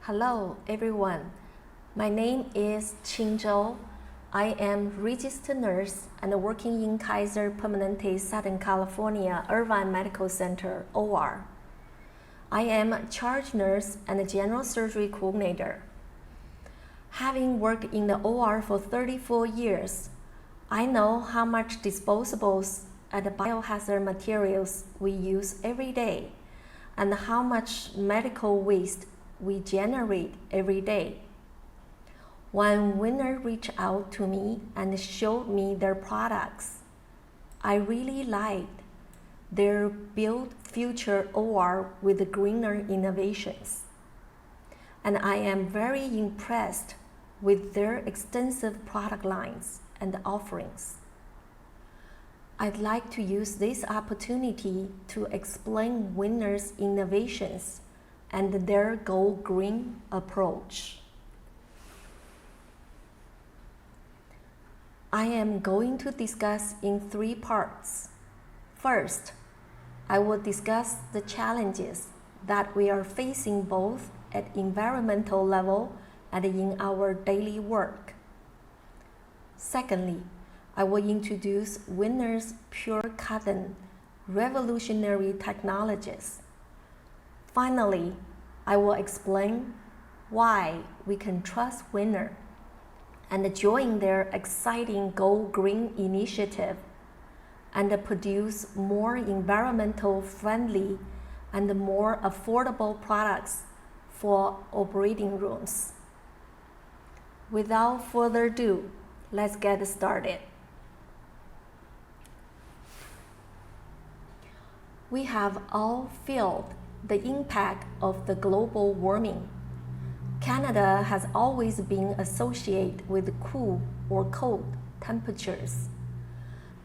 Hello everyone, my name is Qing Zhou. I am registered nurse and working in Kaiser Permanente Southern California Irvine Medical Center, OR. I am a charge nurse and a general surgery coordinator. Having worked in the OR for 34 years, I know how much disposables and biohazard materials we use every day and how much medical waste we generate every day. When winners reached out to me and showed me their products, I really liked their build future OR with greener innovations. And I am very impressed with their extensive product lines and offerings. I'd like to use this opportunity to explain winners' innovations and their Go Green approach. I am going to discuss in 3 parts. First, I will discuss the challenges that we are facing both at environmental level and in our daily work. Secondly, I will introduce winners' Purcotton revolutionary technologies. Finally, I will explain why we can trust Winner and join their exciting Go Green initiative and produce more environmental friendly and more affordable products for operating rooms. Without further ado, let's get started. We have all felt the impact of the global warming. Canada has always been associated with cool or cold temperatures,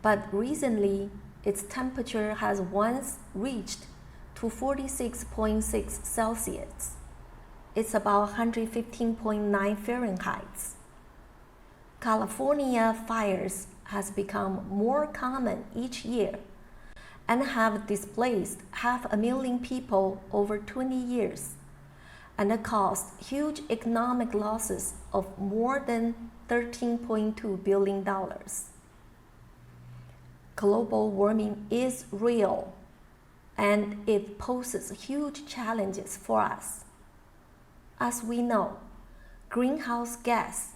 but recently its temperature has once reached to 46.6 Celsius. It's about 115.9 Fahrenheit. California fires has become more common each year and have displaced 500,000 people over 20 years and caused huge economic losses of more than $13.2 billion. Global warming is real and it poses huge challenges for us. As we know, greenhouse gas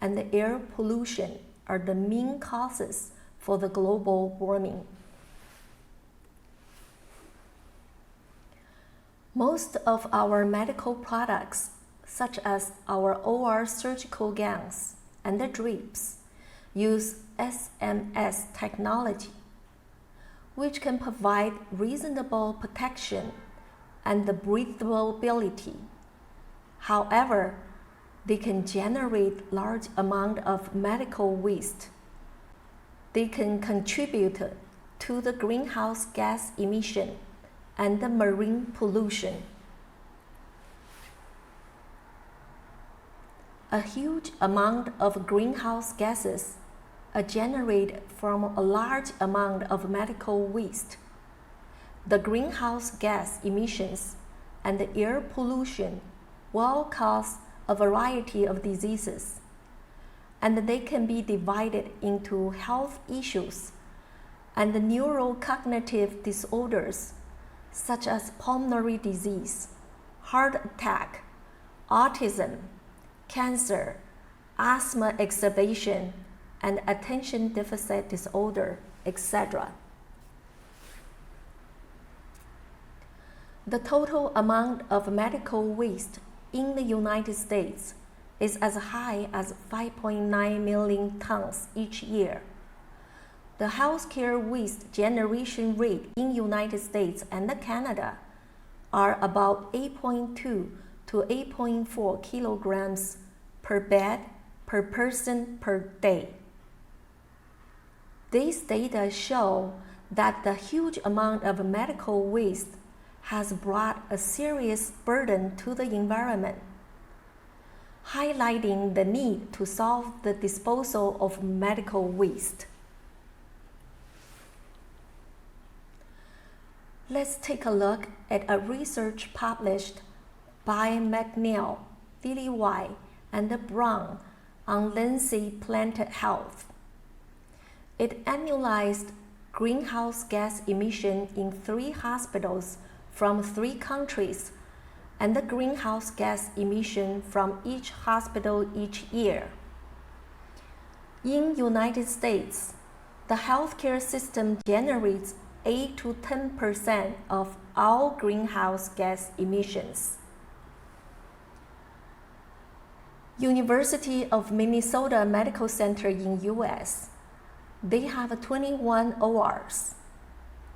and air pollution are the main causes for the global warming. Most of our medical products, such as our OR surgical gowns and the drips, use SMS technology, which can provide reasonable protection and breathability. However, they can generate large amounts of medical waste. They can contribute to the greenhouse gas emission and the marine pollution. A huge amount of greenhouse gases are generated from a large amount of medical waste. The greenhouse gas emissions and the air pollution will cause a variety of diseases, and they can be divided into health issues and neurocognitive disorders such as pulmonary disease, heart attack, autism, cancer, asthma exacerbation, and attention deficit disorder, etc. The total amount of medical waste in the United States is as high as 5.9 million tons each year. The healthcare waste generation rate in the United States and Canada are about 8.2 to 8.4 kilograms per bed per person per day. These data show that the huge amount of medical waste has brought a serious burden to the environment, highlighting the need to solve the disposal of medical waste. Let's take a look at a research published by McNeil, Lily White, and Brown on Lindsay Planted Health. It analyzed greenhouse gas emission in 3 hospitals from 3 countries and the greenhouse gas emission from each hospital each year. In United States, the healthcare system generates 8 to 10% of all greenhouse gas emissions. University of Minnesota Medical Center in US. They have 21 ORs.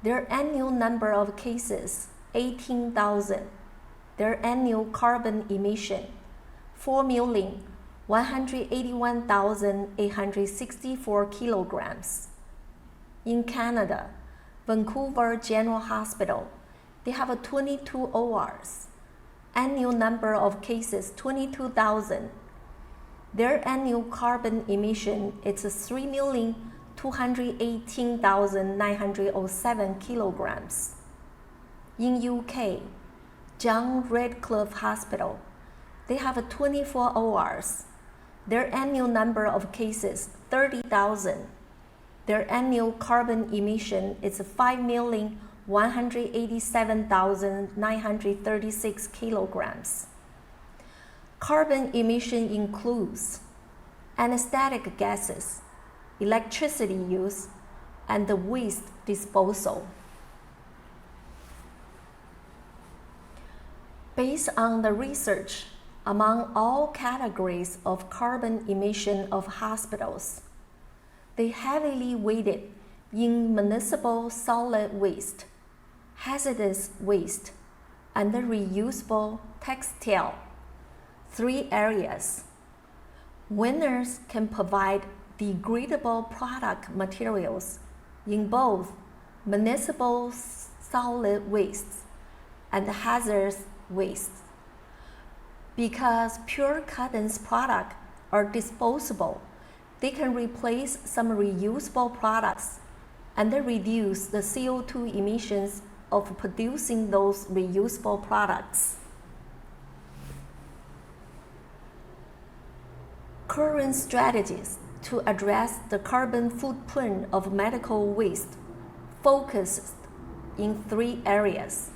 Their annual number of cases, 18,000. Their annual carbon emission, 4,181,864 kilograms. In Canada, Vancouver General Hospital, they have 22 ORs. Annual number of cases, 22,000. Their annual carbon emission is 3,218,907 kilograms. In UK, John Redcliffe Hospital, they have 24 ORs. Their annual number of cases, 30,000. Their annual carbon emission is 5,187,936 kilograms. Carbon emission includes anesthetic gases, electricity use, and the waste disposal. Based on the research, among all categories of carbon emission of hospitals, they heavily weighted in municipal solid waste, hazardous waste, and the reusable textile. 3 areas. Winners can provide degradable product materials in both municipal solid wastes and hazardous wastes. Because Purcotton's products are disposable, they can replace some reusable products and reduce the CO2 emissions of producing those reusable products. Current strategies to address the carbon footprint of medical waste focus in 3 areas.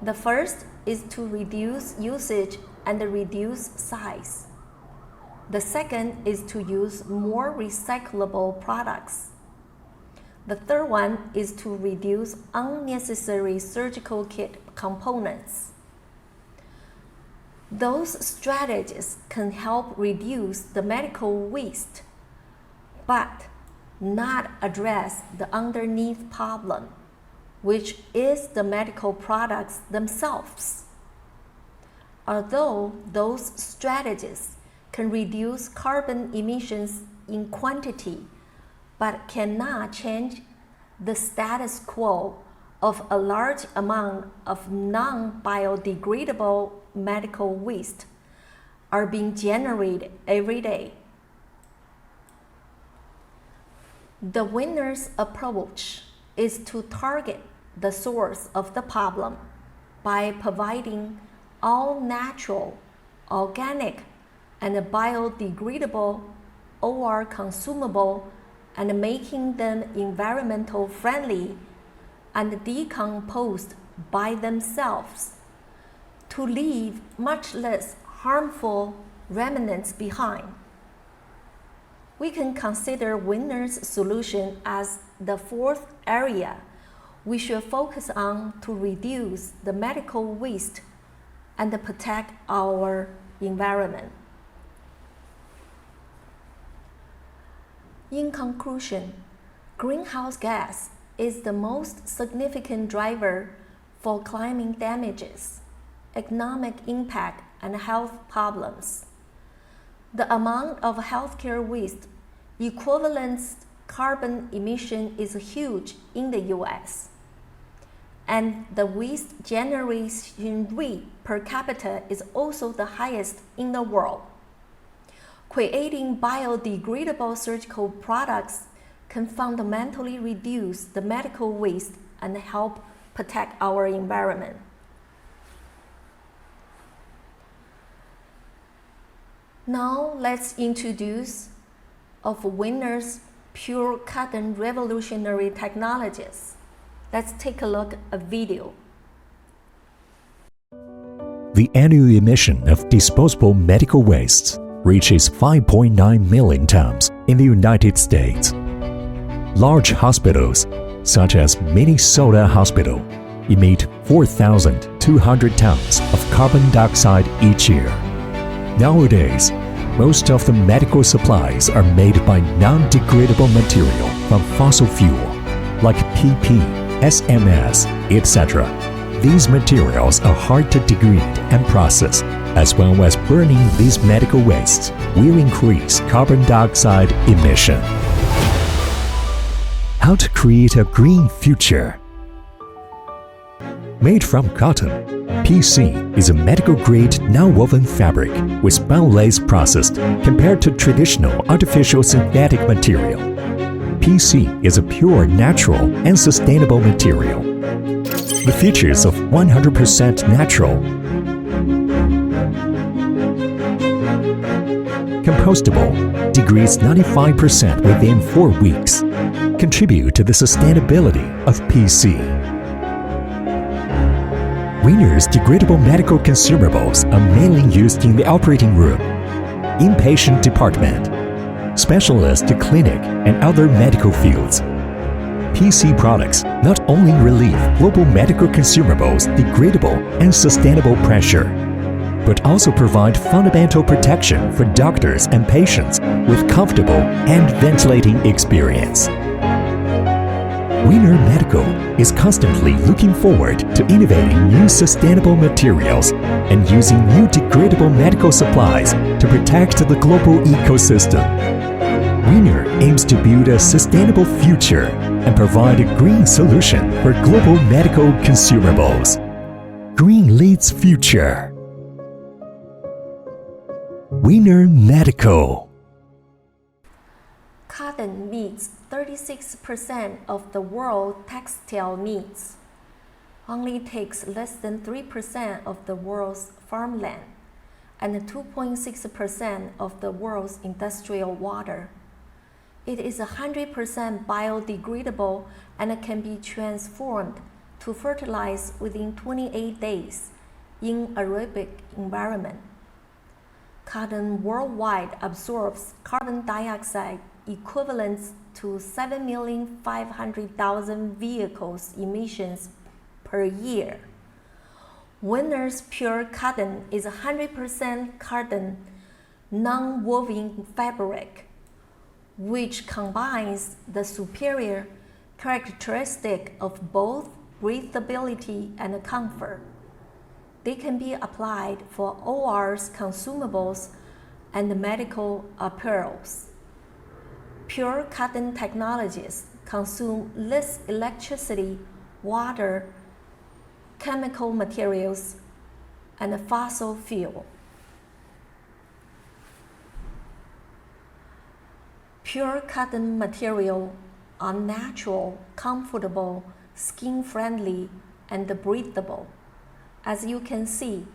The first is to reduce usage and reduce size. The second is to use more recyclable products. The third one is to reduce unnecessary surgical kit components. Those strategies can help reduce the medical waste, but not address the underneath problem, which is the medical products themselves. Although those strategies can reduce carbon emissions in quantity, but cannot change the status quo of a large amount of non-biodegradable medical waste are being generated every day. The winner's approach is to target the source of the problem by providing all natural, organic, and biodegradable or consumable and making them environmental friendly and decomposed by themselves to leave much less harmful remnants behind. We can consider winner's solution as the 4th area we should focus on to reduce the medical waste and protect our environment. In conclusion, greenhouse gas is the most significant driver for climate damages, economic impact, and health problems. The amount of healthcare waste equivalent carbon emission is huge in the US, and the waste generation rate per capita is also the highest in the world. Creating biodegradable surgical products can fundamentally reduce the medical waste and help protect our environment. Now let's introduce of Winner's Purcotton revolutionary technologies. Let's take a look at a video. The annual emission of disposable medical wastes reaches 5.9 million tons in the United States. Large hospitals, such as Minnesota Hospital, emit 4,200 tons of carbon dioxide each year. Nowadays, most of the medical supplies are made by non-degradable material from fossil fuel, like PP, SMS, etc. These materials are hard to degrade and process, as well as burning these medical wastes will increase carbon dioxide emission. How to create a green future? Made from cotton, PC is a medical-grade nonwoven fabric with spunlace processed compared to traditional artificial synthetic material. PC is a pure, natural, and sustainable material. The features of 100% natural, compostable, degrades 95% within 4 weeks, contribute to the sustainability of PC. Winner's degradable medical consumables are mainly used in the operating room, inpatient department, specialist clinic, and other medical fields. PC products not only relieve global medical consumables degradable and sustainable pressure, but also provide fundamental protection for doctors and patients with comfortable and ventilating experience. Winner Medical is constantly looking forward to innovating new sustainable materials and using new degradable medical supplies to protect the global ecosystem. Winner aims to build a sustainable future and provide a green solution for global medical consumables. Green leads future. Winner Medical. Cotton meets 36% of the world textile needs. Only takes less than 3% of the world's farmland and 2.6% of the world's industrial water. It is 100% biodegradable and can be transformed to fertilize within 28 days in aerobic environment. Cotton worldwide absorbs carbon dioxide equivalent to 7,500,000 vehicles emissions per year. Winner's Purcotton is 100% cotton non-woven fabric, which combines the superior characteristic of both breathability and comfort. They can be applied for OR's consumables and medical apparels. Purcotton technologies consume less electricity, water, chemical materials, and fossil fuel. Purcotton material are natural, comfortable, skin-friendly, and breathable. As you can see,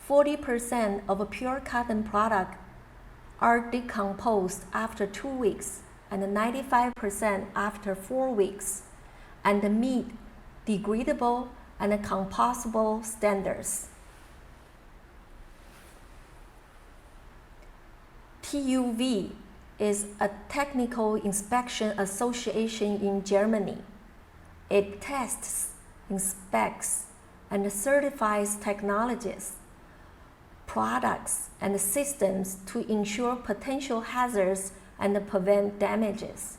40% of a Purcotton product are decomposed after 2 weeks and 95% after 4 weeks, and meet degradable and compostable standards. TÜV is a technical inspection association in Germany. It tests, inspects, and certifies technologies, products, and systems to ensure potential hazards and prevent damages.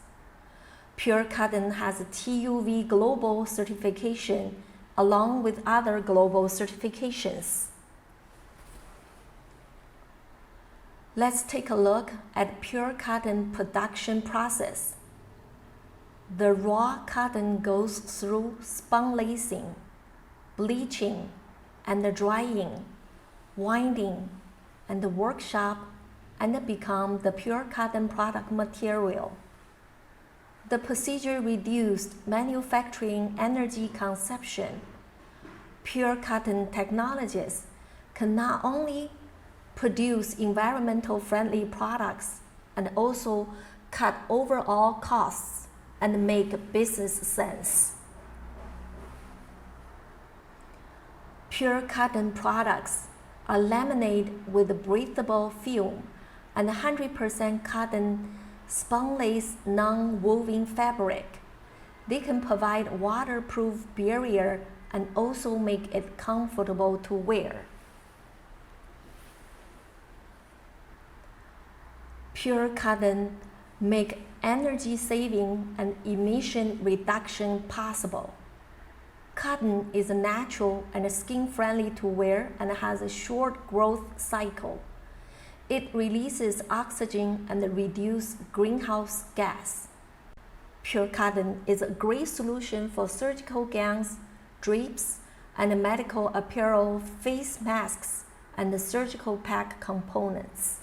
Purcotton has a TÜV Global certification along with other global certifications. Let's take a look at Purcotton production process. The raw cotton goes through spunlacing, bleaching, and drying, winding, and workshop, and become the Purcotton product material. The procedure reduced manufacturing energy consumption. Purcotton technologies can not only produce environmental friendly products, and also cut overall costs and make business sense. Purcotton products are laminated with breathable film and 100% cotton spunlace non-woven fabric. They can provide waterproof barrier and also make it comfortable to wear. Purcotton make energy saving and emission reduction possible. Cotton is natural and skin-friendly to wear and has a short growth cycle. It releases oxygen and reduces greenhouse gas. Purcotton is a great solution for surgical gowns, drapes, and medical apparel, face masks, and surgical pack components.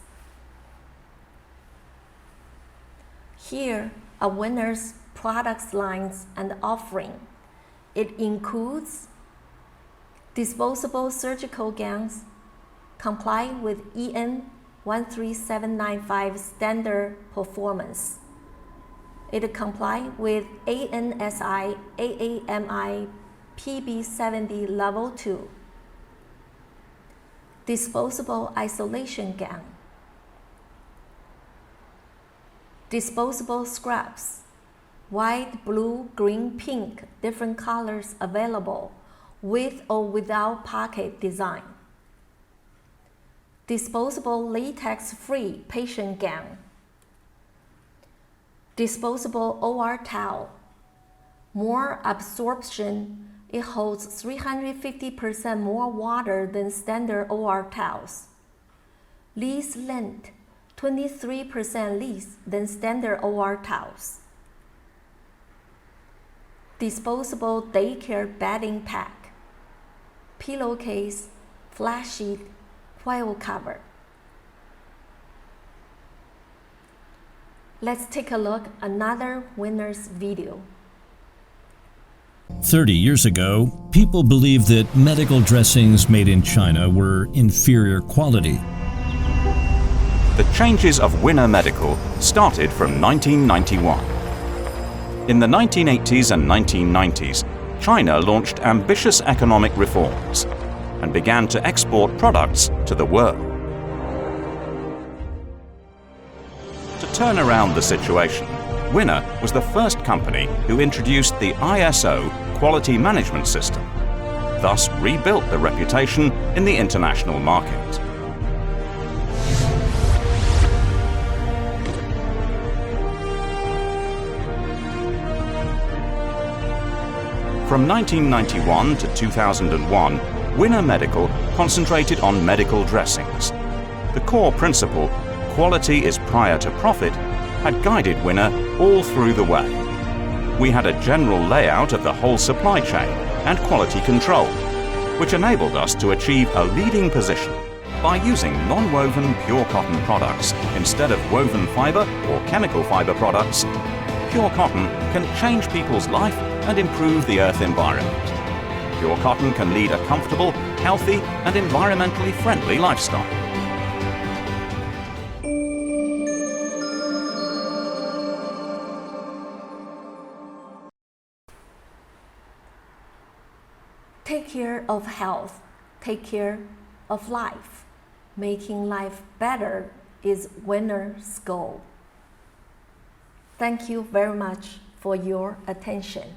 Here are Winner's products lines and offering. It includes disposable surgical gowns, comply with EN 13795 standard performance. It comply with ANSI AAMI PB70 Level 2. Disposable isolation gown. Disposable scrubs. White, blue, green, pink, different colors available, with or without pocket design. Disposable latex-free patient gown. Disposable OR towel. More absorption, it holds 350% more water than standard OR towels. Least length, 23% less than standard OR towels. Disposable daycare bedding pack. Pillowcase, flat sheet, foil cover. Let's take a look at another Winner's video. 30 years ago, people believed that medical dressings made in China were inferior quality. The changes of Winner Medical started from 1991. In the 1980s and 1990s, China launched ambitious economic reforms and began to export products to the world. To turn around the situation, Winner was the first company who introduced the ISO quality management system, thus rebuilt the reputation in the international market. From 1991 to 2001, Winner Medical concentrated on medical dressings. The core principle, quality is prior to profit, had guided Winner all through the way. We had a general layout of the whole supply chain and quality control, which enabled us to achieve a leading position. By using non-woven pure cotton products instead of woven fiber or chemical fiber products, pure cotton can change people's life and improve the earth environment. Pure cotton can lead a comfortable, healthy, and environmentally friendly lifestyle. Take care of health, take care of life. Making life better is Winner's goal. Thank you very much for your attention.